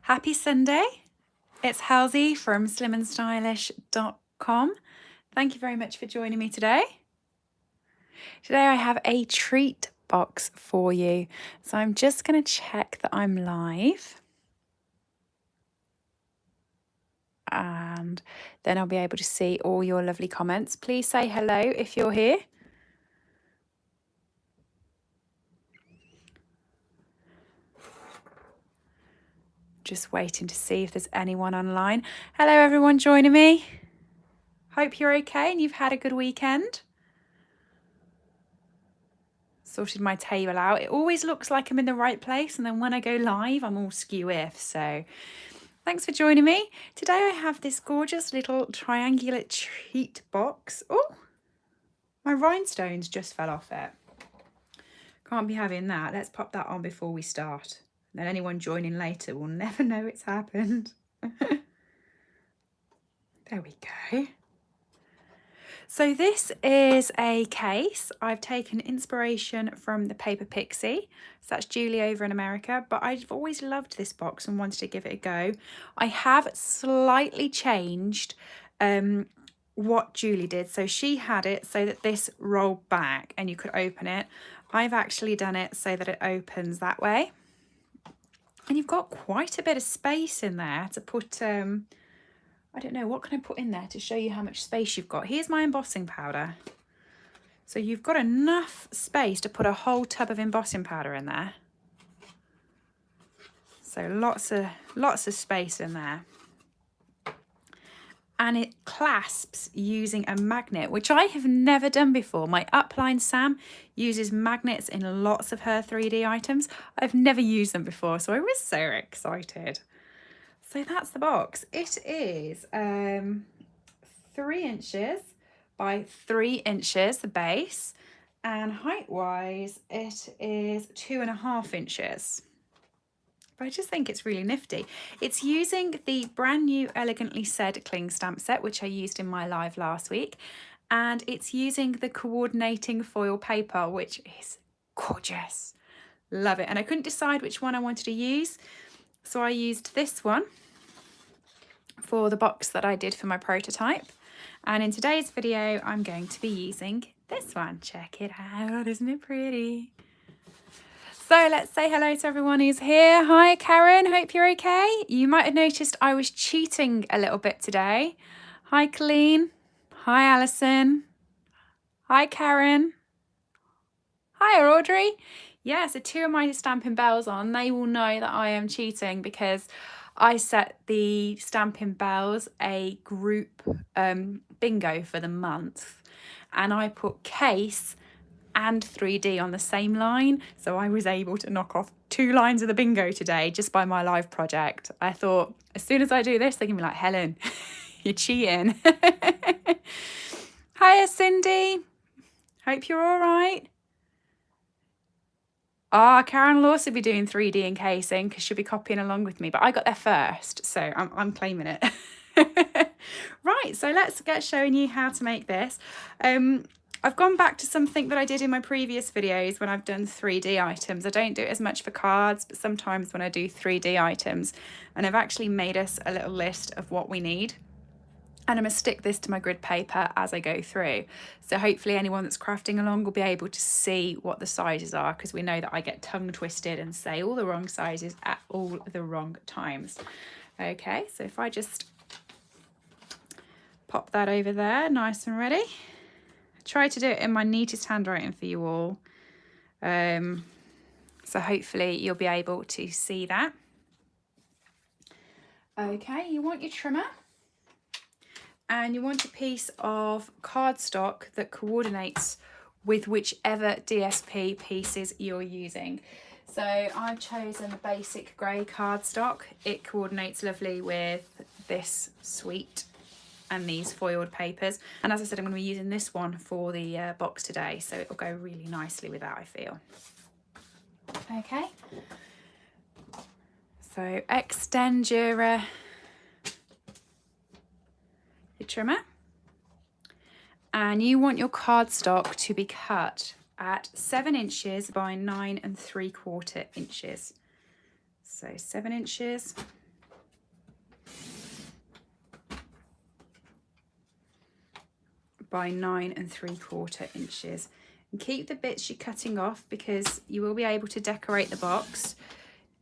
Happy Sunday. It's Halsey from slimandstylish.com. Thank you very much for joining me today. Today I have a treat box for you. So I'm just going to check that I'm live. And then I'll be able to see all your lovely comments. Please say hello if you're here. Just waiting to see if there's anyone online. Hello everyone joining me. Hope you're okay and you've had a good weekend. Sorted my table out. It always looks like I'm in the right place, and then when I go live I'm all skew-if. So thanks for joining me. Today I have this gorgeous little triangular treat box. Oh, my rhinestones just fell off it. Can't be having that. Let's pop that on before we start. Then anyone joining later will never know it's happened. There we go. So this is a case. I've taken inspiration from the Paper Pixie. So that's Julie over in America, but I've always loved this box and wanted to give it a go. I have slightly changed what Julie did. So she had it so that this rolled back and you could open it. I've actually done it so that it opens that way. And you've got quite a bit of space in there to put, I don't know, what can I put in there to show you how much space you've got? Here's my embossing powder. So you've got enough space to put a whole tub of embossing powder in there. So lots of space in there. And it clasps using a magnet, which I have never done before. My upline Sam uses magnets in lots of her 3D items. I've never used them before, so I was so excited. So that's the box. It is 3 inches by 3 inches, the base, and height-wise it is 2.5 inches. But I just think it's really nifty. It's using the brand new Elegantly Said cling stamp set, which I used in my live last week. And it's using the coordinating foil paper, which is gorgeous. Love it. And I couldn't decide which one I wanted to use. So I used this one for the box that I did for my prototype. And in today's video, I'm going to be using this one. Check it out. Isn't it pretty? So let's say hello to everyone who's here. Hi, Karen. Hope you're okay. You might have noticed I was cheating a little bit today. Hi, Colleen. Hi, Alison. Hi, Karen. Hi, Audrey. Yeah, so 2 of my Stampin' bells on. They will know that I am cheating because I set the Stampin' bells a group bingo for the month. And I put case and 3D on the same line, so I was able to knock off 2 lines of the bingo today just by my live project. I thought as soon as I do this, they're gonna be like, Helen, you're cheating. Hiya, Cindy. Hope you're all right. Karen will also be doing 3D encasing because she'll be copying along with me, but I got there first, so I'm claiming it. Right, so let's get showing you how to make this. I've gone back to something that I did in my previous videos when I've done 3D items. I don't do it as much for cards, but sometimes when I do 3D items, and I've actually made us a little list of what we need. And I'm going to stick this to my grid paper as I go through. So hopefully anyone that's crafting along will be able to see what the sizes are, because we know that I get tongue twisted and say all the wrong sizes at all the wrong times. Okay, so if I just pop that over there, nice and ready. Try to do it in my neatest handwriting for you all. So hopefully you'll be able to see that. Okay, you want your trimmer and you want a piece of cardstock that coordinates with whichever DSP pieces you're using. So I've chosen the basic grey cardstock. It coordinates lovely with this suite and these foiled papers, and as I said, I'm going to be using this one for the box today, so it'll go really nicely with that, I feel. Okay, so extend your trimmer, and you want your cardstock to be cut at 7 inches by 9 3/4 inches. So 7 inches by 9 3/4 inches. And keep the bits you're cutting off because you will be able to decorate the box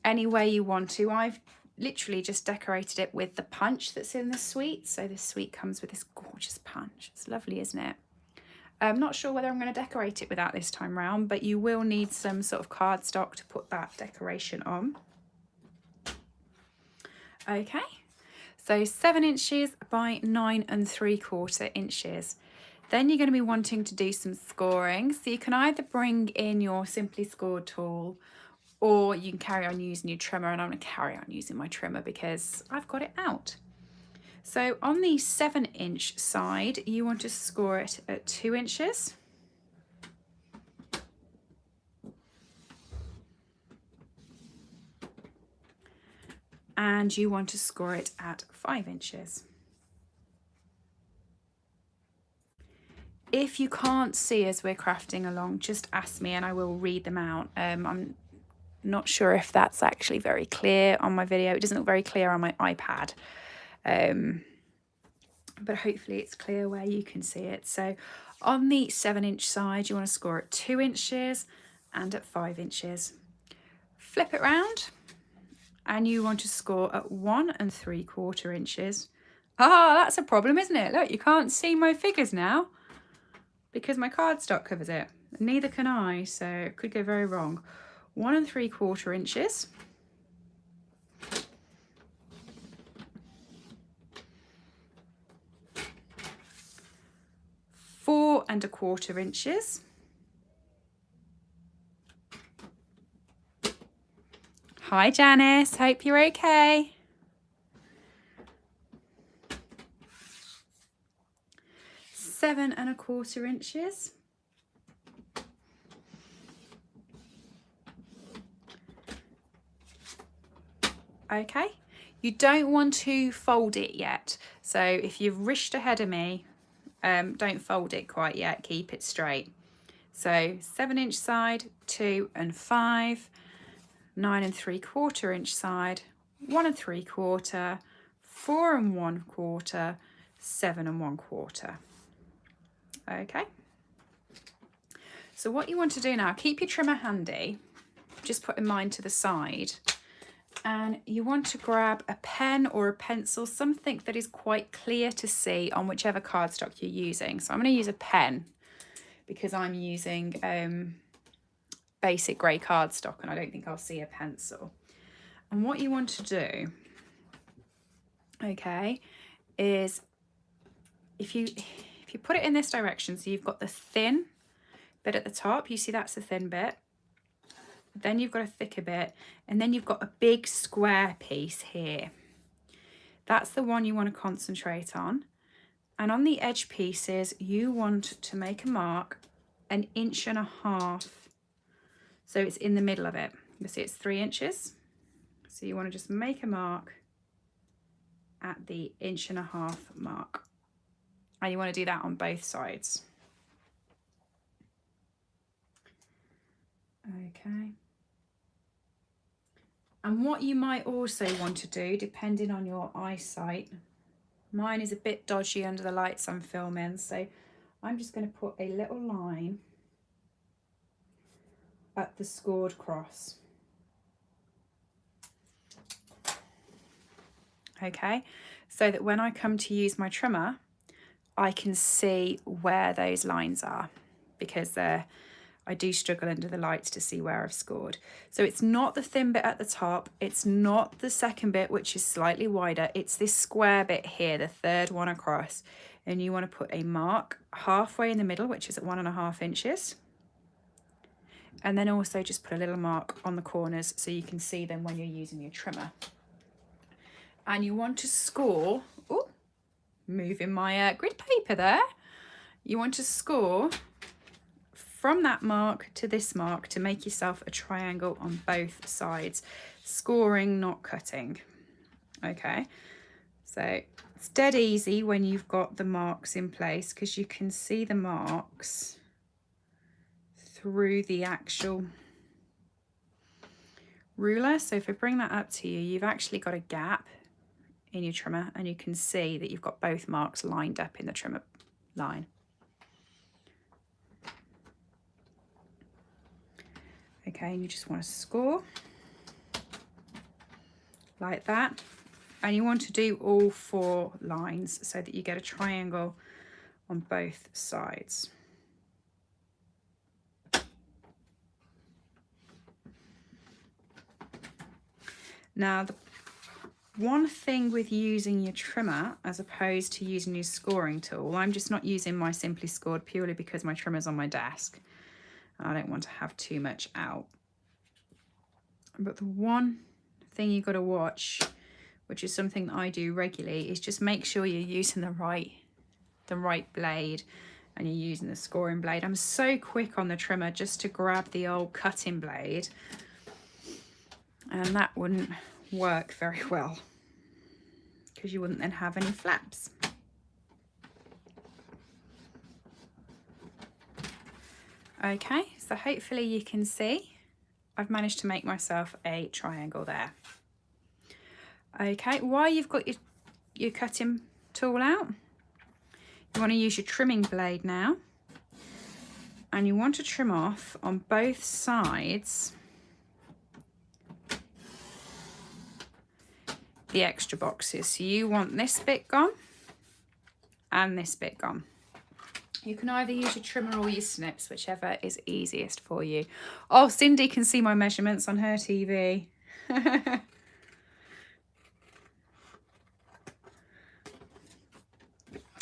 any way you want to. I've literally just decorated it with the punch that's in the suite. So this suite comes with this gorgeous punch. It's lovely, isn't it? I'm not sure whether I'm going to decorate it with that this time round, but you will need some sort of cardstock to put that decoration on. Okay, so 7 inches by 9 3/4 inches. Then you're going to be wanting to do some scoring. So you can either bring in your Simply Scored tool, or you can carry on using your trimmer, and I'm going to carry on using my trimmer because I've got it out. So on the 7-inch side, you want to score it at 2 inches. And you want to score it at 5 inches. If you can't see as we're crafting along, just ask me and I will read them out. I'm not sure if that's actually very clear on my video. It doesn't look very clear on my iPad. But hopefully it's clear where you can see it. So on the 7-inch side, you want to score at 2 inches and at 5 inches. Flip it round and you want to score at 1 3/4 inches. Ah, that's a problem, isn't it? Look, you can't see my figures now because my cardstock covers it. Neither can I, so it could go very wrong. 1 3/4 inches. Four and a 1/4 inches. Hi Janice, hope you're okay. 7 1/4 inches. Okay, you don't want to fold it yet. So if you've rushed ahead of me, don't fold it quite yet, keep it straight. So 7-inch side, 2 and 5, 9 3/4 inch side, 1 3/4, 4 1/4, 7 1/4. Okay. So what you want to do now, keep your trimmer handy, just putting mine to the side, and you want to grab a pen or a pencil, something that is quite clear to see on whichever cardstock you're using. So I'm going to use a pen because I'm using basic grey cardstock and I don't think I'll see a pencil. And what you want to do, okay, is if you put it in this direction, so you've got the thin bit at the top, you see that's the thin bit, then you've got a thicker bit, and then you've got a big square piece here. That's the one you want to concentrate on. And on the edge pieces, you want to make a mark 1.5 inches. So it's in the middle of it. You see it's 3 inches. So you want to just make a mark at the 1.5 inch mark. And you want to do that on both sides. Okay. And what you might also want to do, depending on your eyesight, mine is a bit dodgy under the lights I'm filming, so I'm just going to put a little line at the scored cross. Okay, so that when I come to use my trimmer, I can see where those lines are, because I do struggle under the lights to see where I've scored. So it's not the thin bit at the top, it's not the second bit which is slightly wider, it's this square bit here, the third one across, and you want to put a mark halfway in the middle, which is at 1.5 inches, and then also just put a little mark on the corners so you can see them when you're using your trimmer. And you want to score, oh, moving my grid paper there, you want to score from that mark to this mark to make yourself a triangle on both sides. Scoring, not cutting. Okay, so it's dead easy when you've got the marks in place because you can see the marks through the actual ruler. So if I bring that up to you, you've actually got a gap in your trimmer and you can see that you've got both marks lined up in the trimmer line. Okay, and you just want to score like that. And you want to do all 4 lines so that you get a triangle on both sides. Now, the one thing with using your trimmer as opposed to using your scoring tool, I'm just not using my Simply Scored purely because my trimmer's on my desk. I don't want to have too much out. But the one thing you've got to watch, which is something that I do regularly, is just make sure you're using the right blade and you're using the scoring blade. I'm so quick on the trimmer just to grab the old cutting blade, and that wouldn't work very well because you wouldn't then have any flaps. Okay, so hopefully you can see I've managed to make myself a triangle there. Okay, while you've got your cutting tool out, you want to use your trimming blade now, and you want to trim off on both sides the extra boxes. So you want this bit gone and this bit gone. You can either use your trimmer or your snips, whichever is easiest for you. Oh, Cindy can see my measurements on her TV.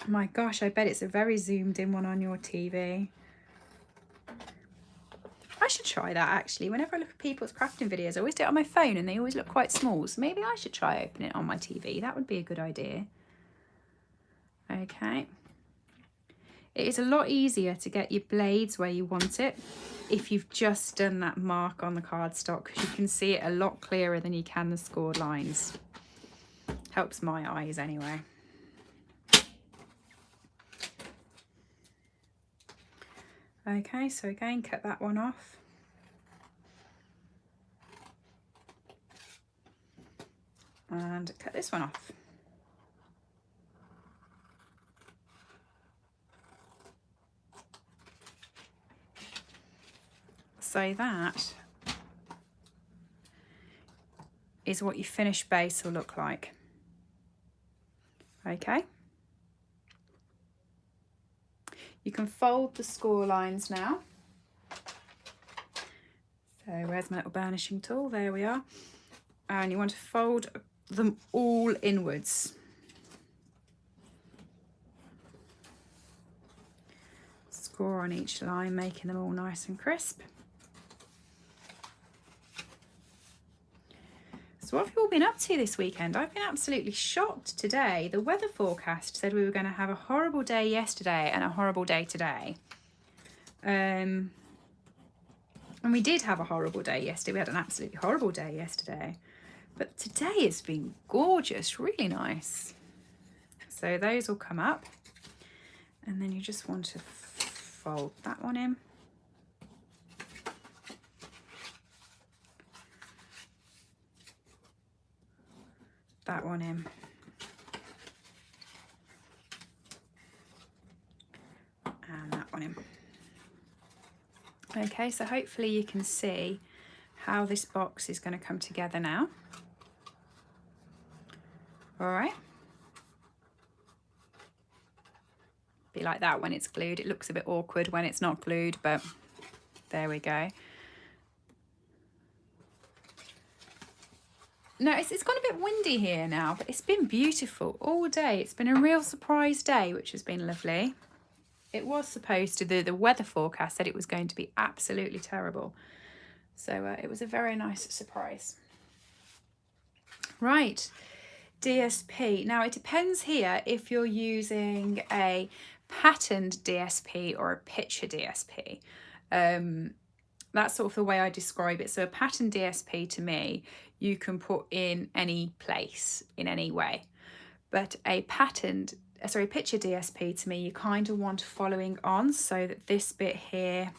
My gosh, I bet it's a very zoomed in one on your TV. I should try that actually. Whenever I look at people's crafting videos, I always do it on my phone and they always look quite small. So maybe I should try opening it on my TV. That would be a good idea. Okay. It is a lot easier to get your blades where you want it if you've just done that mark on the cardstock, because you can see it a lot clearer than you can the scored lines. Helps my eyes anyway. Okay, so again, cut that one off. And cut this one off. So that is what your finished base will look like. Okay. You can fold the score lines now. So where's my little burnishing tool? There we are. And you want to fold them all inwards. Score on each line, making them all nice and crisp. So what have you all been up to this weekend? I've been absolutely shocked today. The weather forecast said we were going to have a horrible day yesterday and a horrible day today. And we did have a horrible day yesterday. We had an absolutely horrible day yesterday. But today it's been gorgeous, really nice. So those will come up. And then you just want to fold that one in. That one in. And that one in. Okay, so hopefully you can see how this box is going to come together now. All right. Be like that when it's glued. It looks a bit awkward when it's not glued, but there we go. No, it's gone a bit windy here now, but it's been beautiful all day. It's been a real surprise day, which has been lovely. It was supposed to, the weather forecast said it was going to be absolutely terrible. So it was a very nice surprise. Right, DSP. Now it depends here if you're using a patterned DSP or a picture DSP. That's sort of the way I describe it. So a patterned DSP to me, you can put in any place, in any way. But a picture DSP to me, you kind of want following on so that this bit here,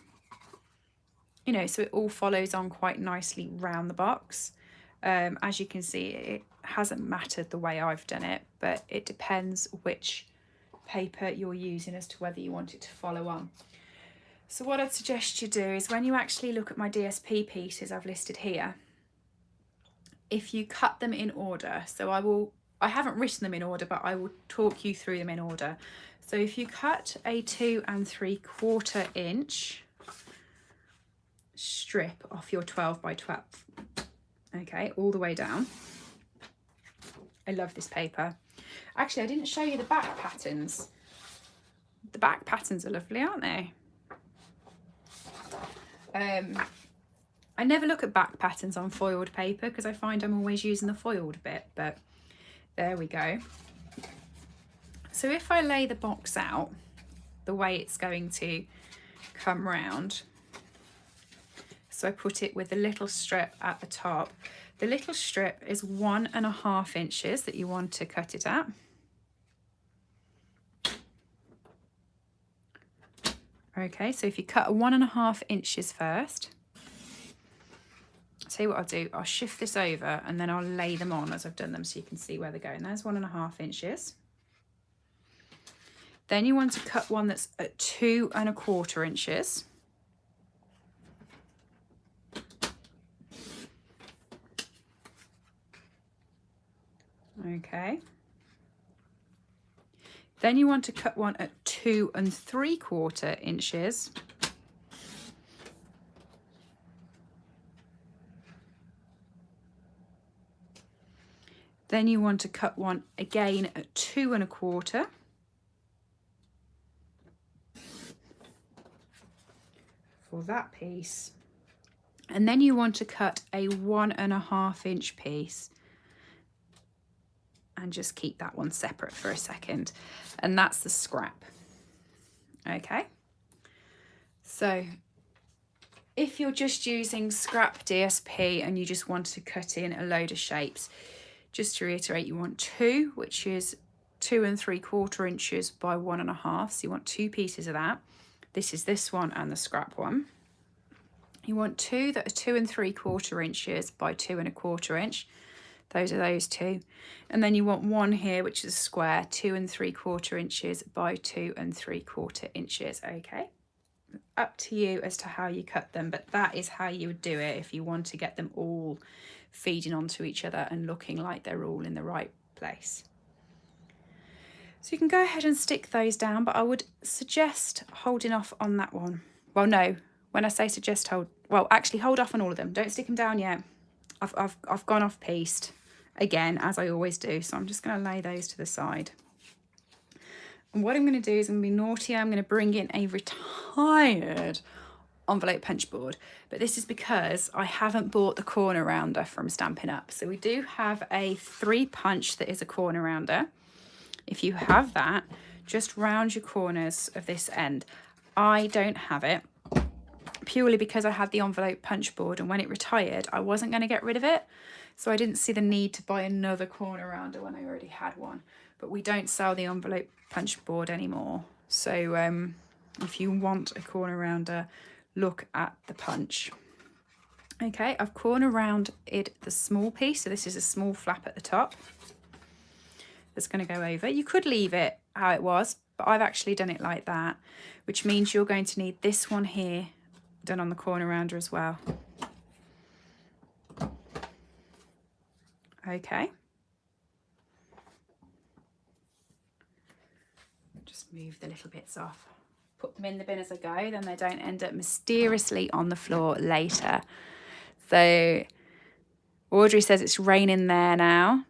you know, so it all follows on quite nicely round the box. As you can see, it hasn't mattered the way I've done it, but it depends which paper you're using as to whether you want it to follow on. So what I'd suggest you do is when you actually look at my DSP pieces I've listed here, if you cut them in order, so I haven't written them in order, but I will talk you through them in order. So if you cut a 2 3/4 inch strip off your 12 by 12, okay, all the way down. I love this paper. Actually, I didn't show you the back patterns. The back patterns are lovely, aren't they? I never look at back patterns on foiled paper because I find I'm always using the foiled bit, but there we go. So if I lay the box out the way it's going to come round, so I put it with a little strip at the top. The little strip is 1.5 inches that you want to cut it at. Okay, so if you cut 1.5 inches first, tell you what I'll do, I'll shift this over and then I'll lay them on as I've done them so you can see where they're going. There's 1.5 inches. Then you want to cut one that's at 2.25 inches. Okay. Then you want to cut one at 2 3/4 inches. Then you want to cut one again at 2 1/4. For that piece. And then you want to cut a 1.5 inch piece. And just keep that one separate for a second. And that's the scrap. Okay. So if you're just using scrap DSP and you just want to cut in a load of shapes, just to reiterate, you want 2, which is 2 3/4 inches by 1.5. So you want 2 pieces of that. This is this one and the scrap one. You want 2 that are 2 3/4 inches by 2 1/4 inch. Those are those 2. And then you want one here, which is a square, 2 3/4 inches by 2 3/4 inches. Okay. Up to you as to how you cut them, but that is how you would do it if you want to get them all feeding onto each other and looking like they're all in the right place. So you can go ahead and stick those down, but I would suggest holding off on that one. Well, no, when I say suggest actually hold off on all of them. Don't stick them down yet. I've gone off pieced again, as I always do. So I'm just going to lay those to the side. And what I'm going to do is I'm going to be naughty. I'm going to bring in a retired envelope punch board, but this is because I haven't bought the corner rounder from Stampin' Up. So we do have a 3 punch that is a corner rounder. If you have that, just round your corners of this end. I don't have it purely because I had the envelope punch board, and when it retired I wasn't going to get rid of it, so I didn't see the need to buy another corner rounder when I already had one. But we don't sell the envelope punch board anymore, so if you want a corner rounder, look at the punch. Okay, I've corner rounded the small piece, so this is a small flap at the top that's going to go over. You could leave it how it was, but I've actually done it like that, which means you're going to need this one here done on the corner rounder as well. Okay. Just move the little bits off. Put them in the bin as I go, then they don't end up mysteriously on the floor later. So Audrey says it's raining there now.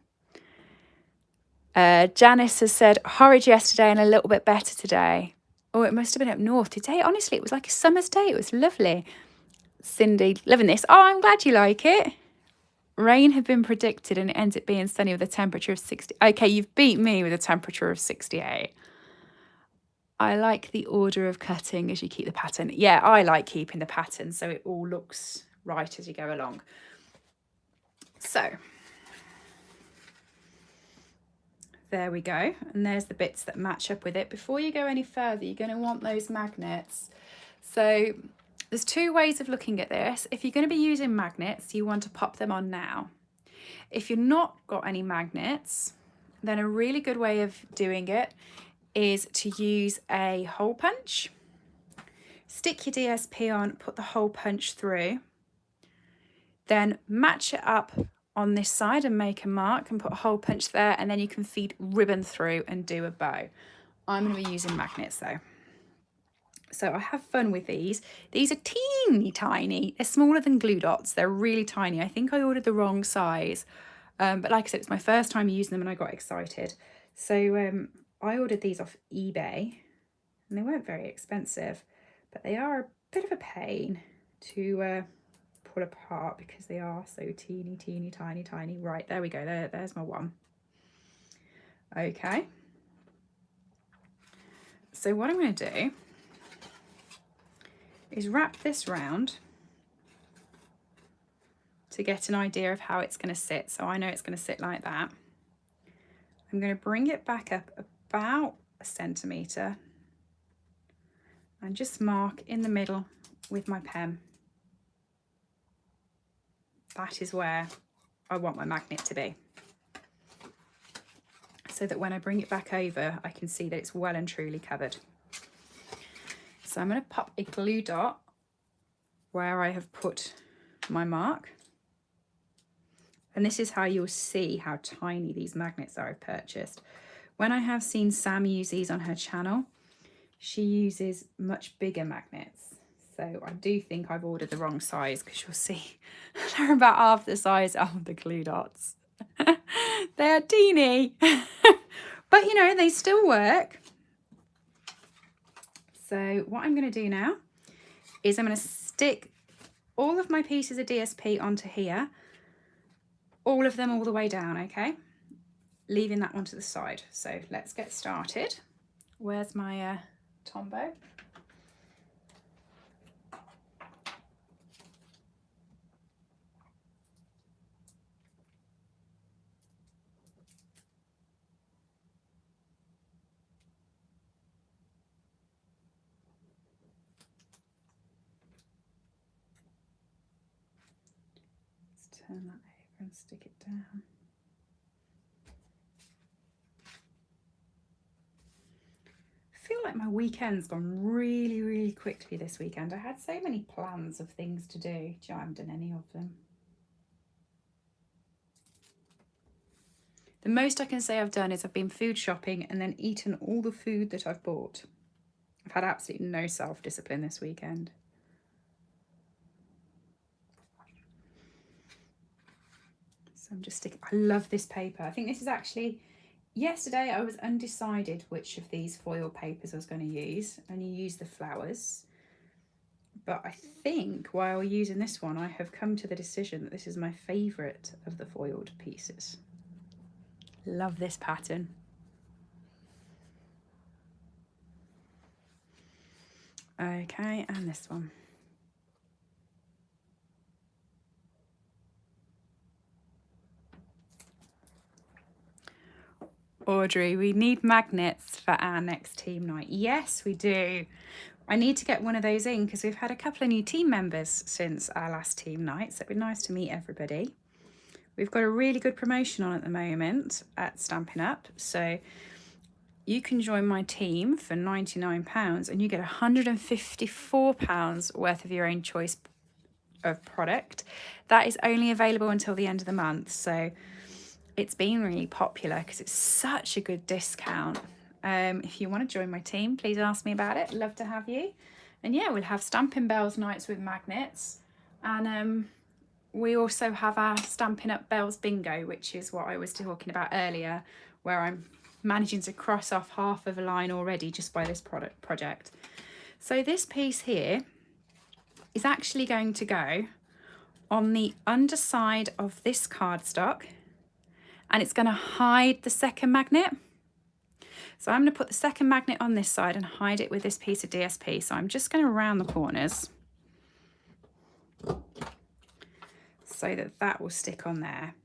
Janice has said horrid yesterday and a little bit better today. Oh, it must have been up north today. Honestly, it was like a summer's day. It was lovely. Cindy, loving this. Oh, I'm glad you like it. Rain had been predicted and it ends up being sunny with a temperature of 60. Okay, you've beat me with a temperature of 68. I like the order of cutting as you keep the pattern. Yeah, I like keeping the pattern so it all looks right as you go along. So there we go, and there's the bits that match up with it. Before you go any further, you're going to want those magnets. So there's 2 ways of looking at this. If you're going to be using magnets, you want to pop them on now. If you've not got any magnets, then a really good way of doing it is to use a hole punch. Stick your DSP on, put the hole punch through, then match it up on this side and make a mark and put a hole punch there, and then you can feed ribbon through and do a bow. I'm going to be using magnets though. So I have fun with these. These are teeny tiny. They're smaller than glue dots. They're really tiny. I think I ordered the wrong size. But like I said, it's my first time using them and I got excited. So I ordered these off eBay and they weren't very expensive, but they are a bit of a pain to pull apart because they are so teeny, teeny, tiny, tiny. Right, there we go. There's my one. Okay. So what I'm going to do is wrap this round to get an idea of how it's going to sit. So I know it's going to sit like that. I'm going to bring it back up about 1 centimetre and just mark in the middle with my pen. That is where I want my magnet to be, so that when I bring it back over, I can see that it's well and truly covered. So I'm going to pop a glue dot where I have put my mark. And this is how you'll see how tiny these magnets are I've purchased. When I have seen Sam use these on her channel, she uses much bigger magnets. So I do think I've ordered the wrong size, because you'll see they're about half the size of the glue dots. They're teeny, but you know, they still work. So what I'm going to do now is I'm going to stick all of my pieces of DSP onto here, all of them all the way down, okay? Leaving that one to the side. So let's get started. Where's my Tombow? Turn that over and stick it down. I feel like my weekend's gone really, really quickly this weekend. I had so many plans of things to do. I haven't done any of them. The most I can say I've done is I've been food shopping and then eaten all the food that I've bought. I've had absolutely no self-discipline this weekend. So I'm just sticking, I love this paper. I think this is actually, yesterday I was undecided which of these foil papers I was going to use, and you use the flowers. But I think while using this one, I have come to the decision that this is my favourite of the foiled pieces. Love this pattern. Okay, and this one. Audrey, we need magnets for our next team night. Yes, we do. I need to get one of those in because we've had a couple of new team members since our last team night, so it'd be nice to meet everybody. We've got a really good promotion on at the moment at Stampin' Up, so you can join my team for £99 and you get £154 worth of your own choice of product. That is only available until the end of the month, so it's been really popular because it's such a good discount. If you want to join my team, please ask me about it. Love to have you. And yeah, we'll have Stampin' Bells nights with magnets. And we also have our Stampin' Up Bells bingo, which is what I was talking about earlier, where I'm managing to cross off half of a line already just by this project. So this piece here is actually going to go on the underside of this cardstock, and it's going to hide the second magnet. So I'm going to put the second magnet on this side and hide it with this piece of DSP. So I'm just going to round the corners so that that will stick on there.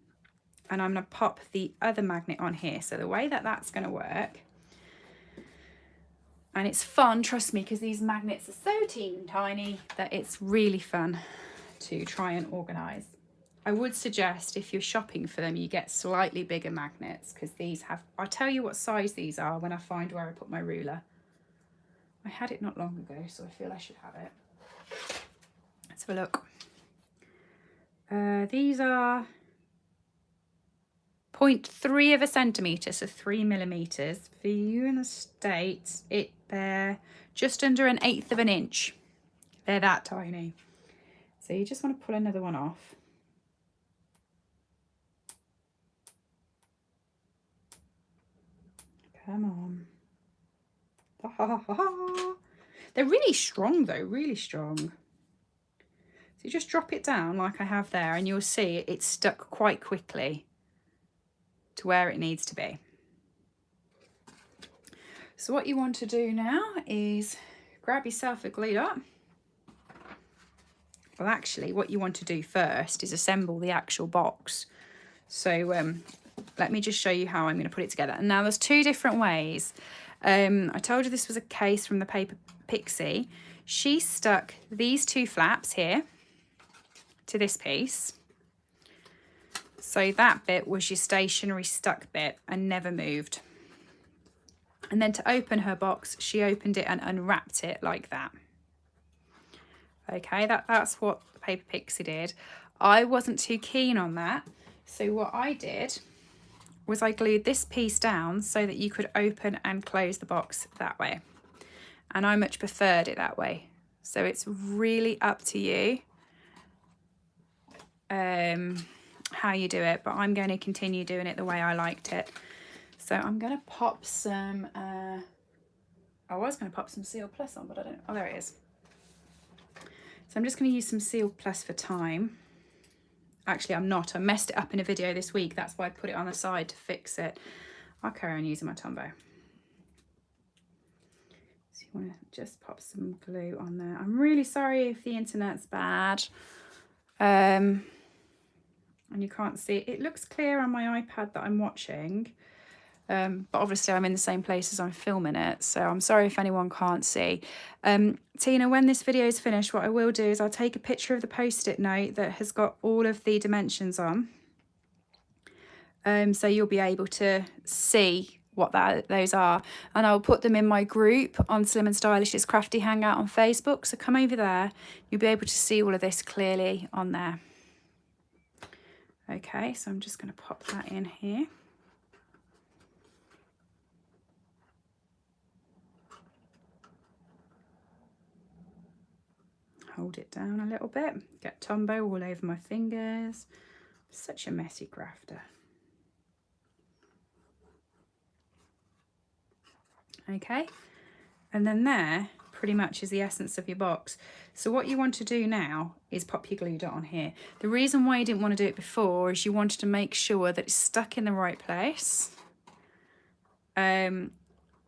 And I'm going to pop the other magnet on here. So the way that that's going to work, and it's fun, trust me, because these magnets are so teeny tiny that it's really fun to try and organise. I would suggest if you're shopping for them, you get slightly bigger magnets, because these have, I'll tell you what size these are when I find where I put my ruler. I had it not long ago, so I feel I should have it. Let's have a look. These are 0.3 of a centimetre, so 3 millimetres. For you in the States, they're just under 1/8 of an inch. They're that tiny. So you just want to pull another one off. Come on. They're really strong though, really strong. So you just drop it down like I have there, and you'll see it's stuck quite quickly to where it needs to be. So what you want to do now is grab yourself a glue dot. Well, actually, what you want to do first is assemble the actual box. So let me just show you how I'm going to put it together. And now there's two different ways. I told you this was a case from the Paper Pixie. She stuck these two flaps here to this piece. So that bit was your stationary stuck bit and never moved. And then to open her box, she opened it and unwrapped it like that. Okay, that's what Paper Pixie did. I wasn't too keen on that. So what I did was I glued this piece down so that you could open and close the box that way. And I much preferred it that way. So it's really up to you how you do it, but I'm going to continue doing it the way I liked it. So I'm going to pop some, I was going to pop some Seal Plus on, but I don't, oh, there it is. So I'm just going to use some Seal Plus for time. Actually, I'm not. I messed it up in a video this week. That's why I put it on the side to fix it. I'll carry on using my Tombow. So you want to just pop some glue on there. I'm really sorry if the internet's bad. And you can't see it. It looks clear on my iPad that I'm watching. But obviously I'm in the same place as I'm filming it, so I'm sorry if anyone can't see. Tina, when this video is finished, what I will do is I'll take a picture of the post-it note that has got all of the dimensions on. So you'll be able to see what those are. And I'll put them in my group on Slim and Stylish's Crafty Hangout on Facebook. So come over there, you'll be able to see all of this clearly on there. Okay, so I'm just going to pop that in here. Hold it down a little bit, get Tombow all over my fingers. Such a messy crafter. Okay, and then there pretty much is the essence of your box. So what you want to do now is pop your glue dot on here. The reason why you didn't want to do it before is you wanted to make sure that it's stuck in the right place, and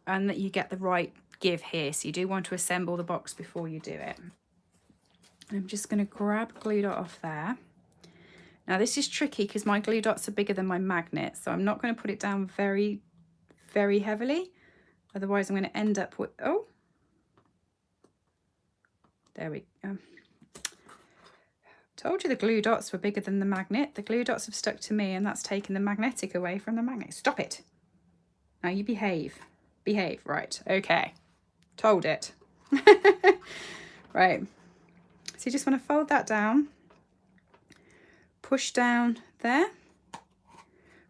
that you get the right give here. So you do want to assemble the box before you do it. I'm just going to grab glue dot off there. Now this is tricky because my glue dots are bigger than my magnet, so I'm not going to put it down very, very heavily. Otherwise I'm going to end up with, oh, there we go. Told you the glue dots were bigger than the magnet. The glue dots have stuck to me and that's taken the magnetic away from the magnet. Stop it. Now you behave. Behave, right, okay. Told it. Right. So you just want to fold that down, push down there,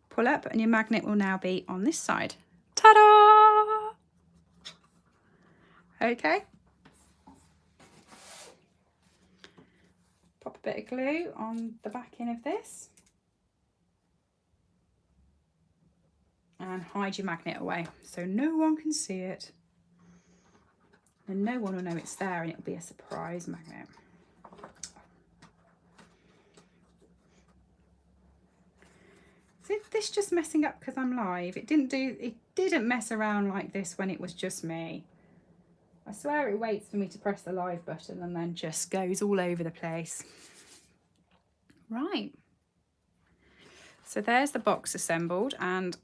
pull up, and your magnet will now be on this side. Ta-da! Okay. Pop a bit of glue on the back end of this. And hide your magnet away so no one can see it. And no one will know it's there, and it'll be a surprise magnet. Is this just messing up because I'm live? It didn't mess around like this when it was just me. I swear it waits for me to press the live button and then just goes all over the place. Right. So there's the box assembled, and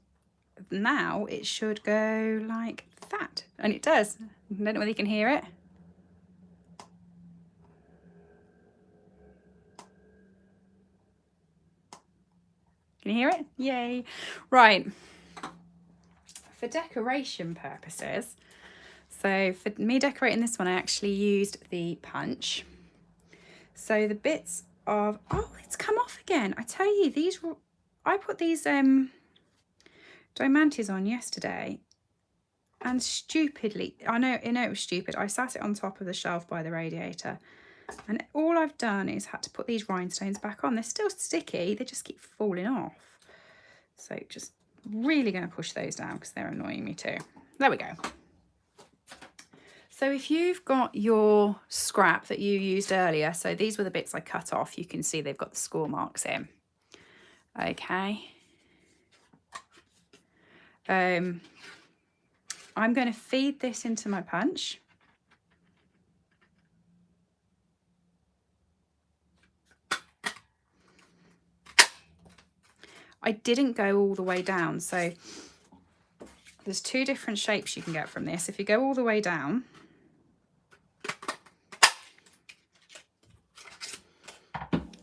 now it should go like that. And it does. I don't know whether you can hear it. Can you hear it? Yay. Right. For decoration purposes, So for me decorating this one, I actually used the punch. So the bits of, oh, it's come off again. I tell you, these, I put these diamantes on yesterday, and stupidly, I know it was stupid, I sat it on top of the shelf by the radiator, and all I've done is had to put these rhinestones back on. They're still sticky, they just keep falling off. So just really going to push those down because they're annoying me too. There we go. So if you've got your scrap that you used earlier, so these were the bits I cut off, you can see they've got the score marks in. Okay. I'm going to feed this into my punch. I didn't go all the way down, so there's two different shapes you can get from this. If you go all the way down,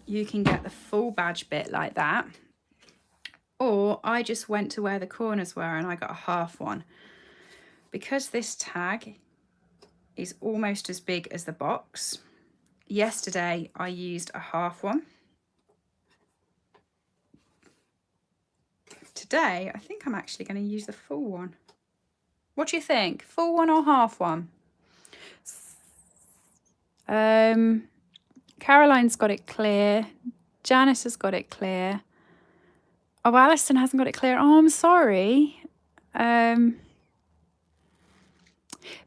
you can get the full badge bit like that. Or I just went to where the corners were and I got a half one. Because this tag is almost as big as the box, yesterday I used a half one. Today, I think I'm actually going to use the full one. What do you think? Full one or half one? Caroline's got it clear. Janice has got it clear. Oh, Alison hasn't got it clear. Oh, I'm sorry. But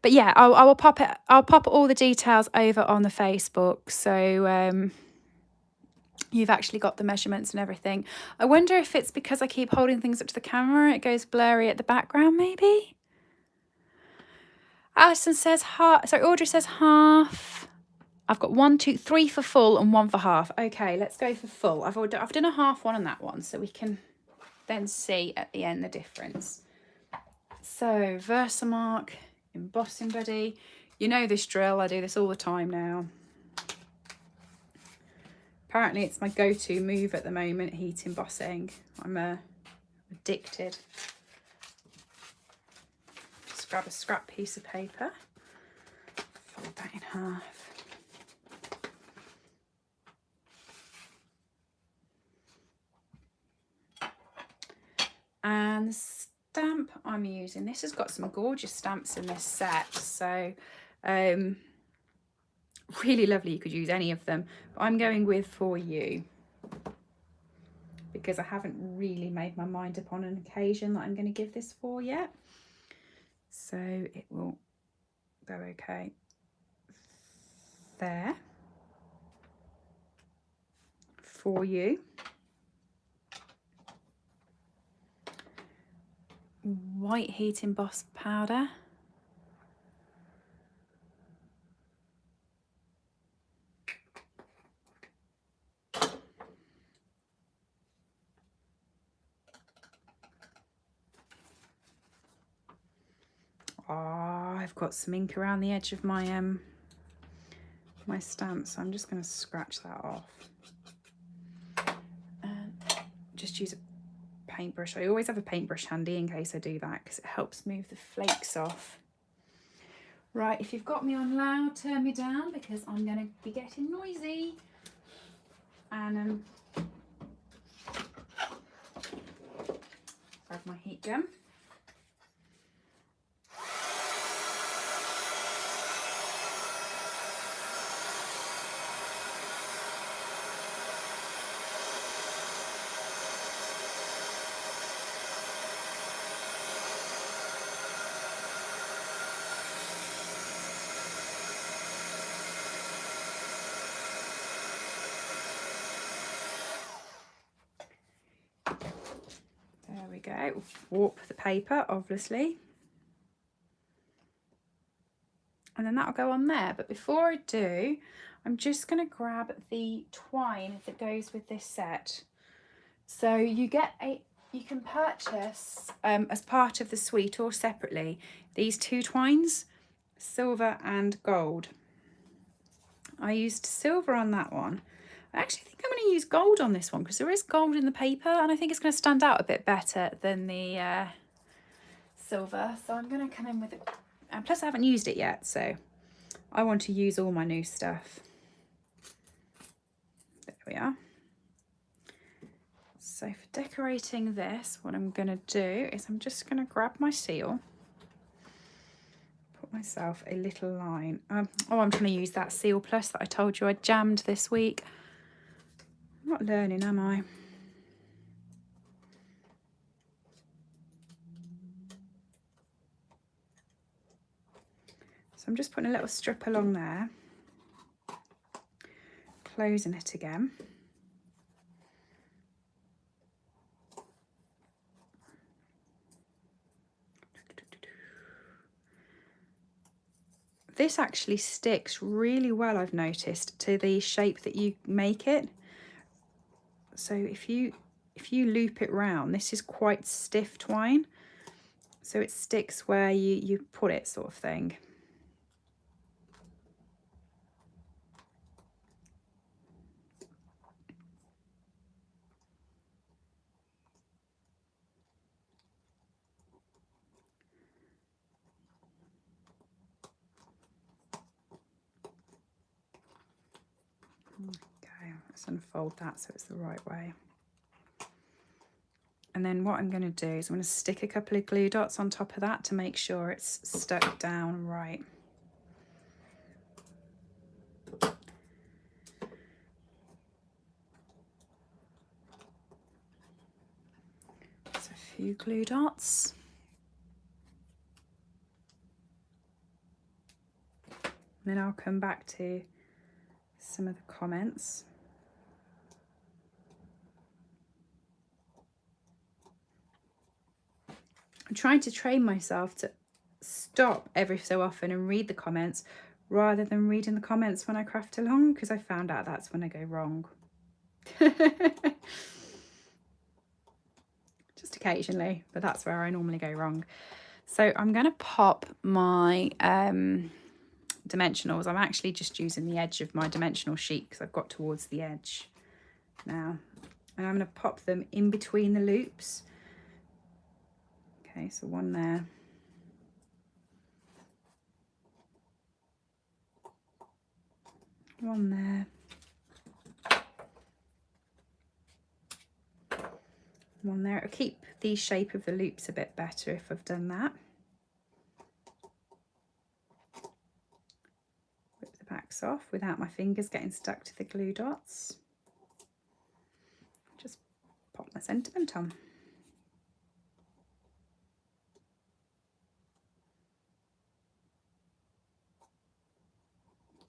yeah, I will pop it. I'll pop all the details over on the Facebook. So you've actually got the measurements and everything. I wonder if it's because I keep holding things up to the camera, it goes blurry at the background, maybe. Alison says half. Sorry, Audrey says half. I've got 1, 2, 3 for full and 1 for half. Okay, let's go for full. I've done a half one on that one, so we can then see at the end the difference. So Versamark, embossing buddy. You know this drill, I do this all the time now. Apparently it's my go-to move at the moment, heat embossing. I'm addicted. Just grab a scrap piece of paper, fold that in half. And the stamp I'm using, this has got some gorgeous stamps in this set, so really lovely. You could use any of them, but I'm going with For You because I haven't really made my mind up on an occasion that I'm going to give this for yet, so it will go okay there. For You. White heat emboss powder. Oh, I've got some ink around the edge of my my stamp, so I'm just going to scratch that off and just use a paintbrush. I always have a paintbrush handy in case I do that because it helps move the flakes off. Right, if you've got me on loud, turn me down because I'm going to be getting noisy. And grab my heat gun. There we go. Warp the paper, obviously. And then that'll go on there. But before I do, I'm just going to grab the twine that goes with this set. So you can purchase as part of the suite or separately these two twines, silver and gold. I used silver on that one. I actually think I'm going to use gold on this one because there is gold in the paper and I think it's going to stand out a bit better than the silver. So I'm going to come in with And plus I haven't used it yet, so I want to use all my new stuff. There we are. So for decorating this, what I'm going to do is I'm just going to grab my seal, put myself a little line. Oh, I'm going to use that Seal Plus that I told you I jammed this week. I'm not learning, am I? So I'm just putting a little strip along there, closing it again. This actually sticks really well, I've noticed, to the shape that you make it. So if you loop it round, this is quite stiff twine, so it sticks where you put it, sort of thing. Okay, let's unfold that so it's the right way. And then what I'm going to do is I'm going to stick a couple of glue dots on top of that to make sure it's stuck down right. So a few glue dots. And then I'll come back to some of the comments. I'm trying to train myself to stop every so often and read the comments rather than reading the comments when I craft along, because I found out that's when I go wrong. Just occasionally, but that's where I normally go wrong. So I'm going to pop my dimensionals. I'm actually just using the edge of my dimensional sheet because I've got towards the edge now. And I'm going to pop them in between the loops. Okay, so one there. One there. One there. It'll keep the shape of the loops a bit better if I've done that. Whip the backs off without my fingers getting stuck to the glue dots. Just pop my sentiment on.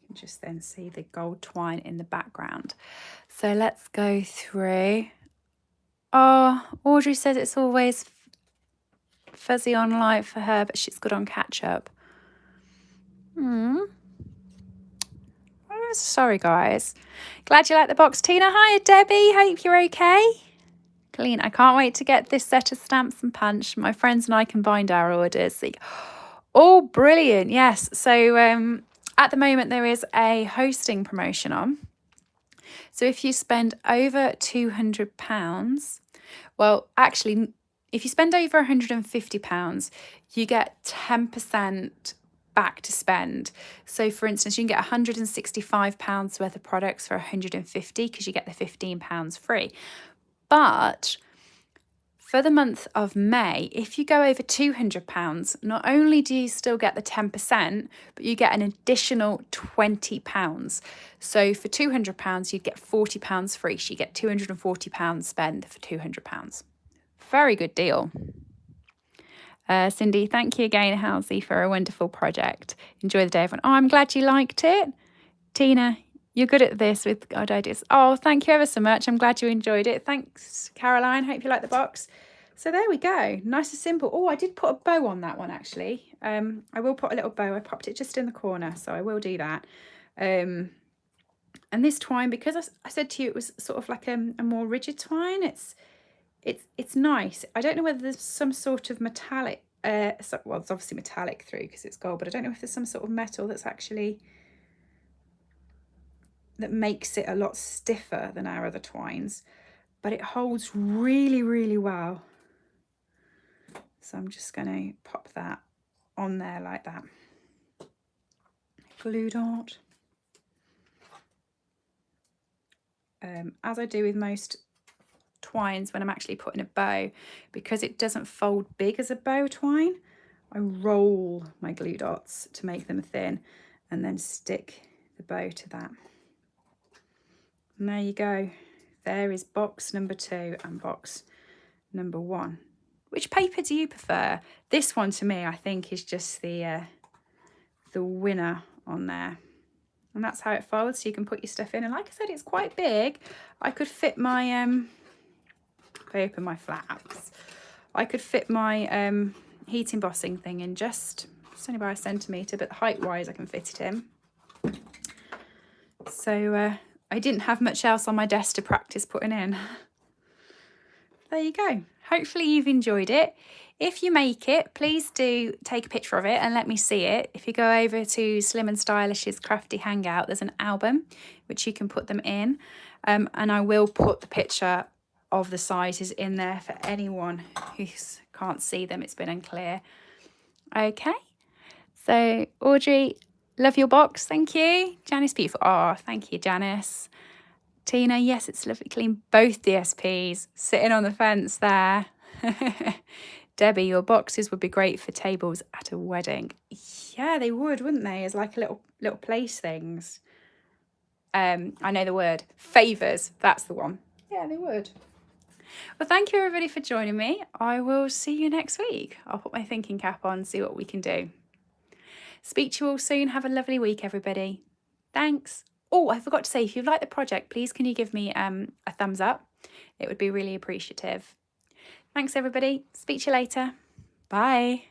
You can just then see the gold twine in the background. So let's go through. Oh, Audrey says it's always fuzzy on light for her, but she's good on catch up. Oh, sorry, guys. Glad you like the box, Tina. Hi, Debbie. Hope you're okay. Colleen, I can't wait to get this set of stamps and punch. My friends and I combined our orders. Oh, brilliant. Yes. So at the moment, there is a hosting promotion on. So if you spend over £200, well, actually, if you spend over £150, you get 10% back to spend. So for instance, you can get £165 worth of products for £150 because you get the £15 free. But for the month of May, if you go over £200, not only do you still get the 10%, but you get an additional £20. So for £200, you'd get £40 free. So you get £240 spend for £200. Very good deal. Cindy, thank you again, Halsey, for a wonderful project. Enjoy the day, everyone. Oh, I'm glad you liked it. Tina, you're good at this with good ideas. Oh, thank you ever so much. I'm glad you enjoyed it. Thanks, Caroline. Hope you like the box. So there we go. Nice and simple. Oh, I did put a bow on that one, actually. I will put a little bow. I popped it just in the corner, so I will do that. And this twine, because I said to you it was sort of like a more rigid twine, it's nice. I don't know whether there's some sort of metallic, well, it's obviously metallic through because it's gold, but I don't know if there's some sort of metal that's actually, that makes it a lot stiffer than our other twines, but it holds really, really well. So I'm just going to pop that on there like that. Glue dot. As I do with most twines when I'm actually putting a bow, because it doesn't fold big as a bow twine, I roll my glue dots to make them thin and then stick the bow to that. And there you go. There is box number 2 and box number 1. Which paper do you prefer? This one to me, I think, is just the winner on there. And that's how it folds, so you can put your stuff in. And like I said, it's quite big. I could fit my, if I open my flaps, I could fit my heat embossing thing in just, it's only by 1 centimetre, but height-wise I can fit it in. So I didn't have much else on my desk to practice putting in. There you go. Hopefully you've enjoyed it. If you make it, please do take a picture of it and let me see it. If you go over to Slim and Stylish's Crafty Hangout, there's an album which you can put them in. And I will put the picture of the sizes in there for anyone who can't see them. It's been unclear. Okay. So Audrey, love your box. Thank you. Janice, beautiful. Oh, thank you, Janice. Tina, yes, it's lovely clean. Both DSPs sitting on the fence there. Debbie, your boxes would be great for tables at a wedding. Yeah, they would, wouldn't they? As like a little place things. I know the word. Favours, that's the one. Yeah, they would. Well, thank you everybody for joining me. I will see you next week. I'll put my thinking cap on, see what we can do. Speak to you all soon. Have a lovely week, everybody. Thanks. Oh, I forgot to say, if you've liked the project, please can you give me a thumbs up? It would be really appreciative. Thanks, everybody. Speak to you later. Bye.